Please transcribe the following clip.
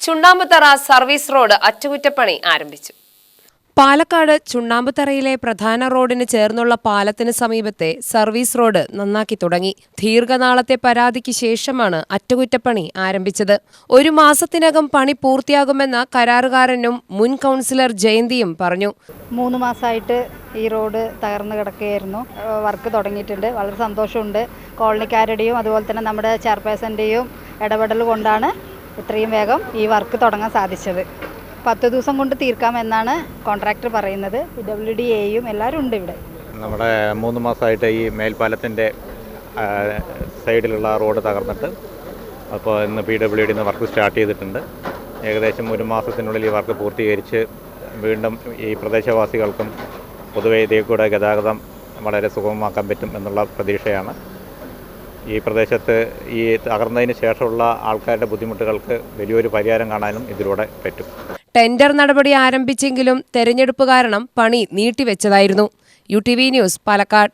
ചുണ്ണാമ്പുതറ service road അറ്റകുറ്റപ്പണി ആരംഭിച്ചു. പാലക്കാട് ചുണ്ണാമ്പുതറയിലെ പ്രധാന റോഡിന് ചേർന്നുള്ള പാലത്തിന് സമീപത്തെ സർവീസ് റോഡ് നന്നാക്കി തുടങ്ങി. ദീർഘനാളത്തെ പരാതിക്ക് ശേഷമാണ് അറ്റകുറ്റപ്പണി ആരംഭിച്ചത്. 1 മാസത്തിനകം പണി പൂർത്തിയാകുമെന്ന കരാറുകാരനും മുൻ കൗൺസിലർ ജയന്തിയും പറഞ്ഞു. 3 മാസമായിട്ട് ഈ റോഡ് തകർന്നു കിടക്കുകയായിരുന്നു. വർക്ക് തുടങ്ങിയിട്ടുണ്ട്. വളരെ സന്തോഷമുണ്ട്. കോളനിക്കാരുടെയും അതുപോലെ തന്നെ നമ്മുടെ ചെയർപേഴ്സൻ്റെയും ഇടപെടൽ കൊണ്ടാണ് ഇത്രയും വേഗം ഈ വർക്ക് തുടങ്ങാൻ സാധിച്ചത്. 10 ദിവസം കൊണ്ട് തീർക്കാമെന്നാണ് കോൺട്രാക്ടർ പറയുന്നത്. PWDയും എല്ലാവരും ഉണ്ട് ഇവിടെ. നമ്മുടെ 3 മാസമായിട്ട് ഈ മേൽപ്പാലത്തിൻ്റെ സൈഡിലുള്ള റോഡ് തകർന്നിട്ട് അപ്പോൾ ഇന്ന് PWD വർക്ക് സ്റ്റാർട്ട് ചെയ്തിട്ടുണ്ട്. ഏകദേശം 1 മാസത്തിനുള്ളിൽ ഈ വർക്ക് പൂർത്തീകരിച്ച് വീണ്ടും ഈ പ്രദേശവാസികൾക്കും പൊതുവെ ഇതിൽ കൂടെ ഗതാഗതം വളരെ സുഗമമാക്കാൻ പറ്റും എന്നുള്ള പ്രതീക്ഷയാണ്. ഈ പ്രദേശത്ത് ഈ തകർന്നതിന് ശേഷമുള്ള ആൾക്കാരുടെ ബുദ്ധിമുട്ടുകൾക്ക് വലിയൊരു പരിഹാരം കാണാനും ഇതിലൂടെ പറ്റും. ടെൻഡർ നടപടി ആരംഭിച്ചെങ്കിലും തെരഞ്ഞെടുപ്പ് കാരണം പണി നീട്ടിവെച്ചതായിരുന്നു. UTV news, Palakkad.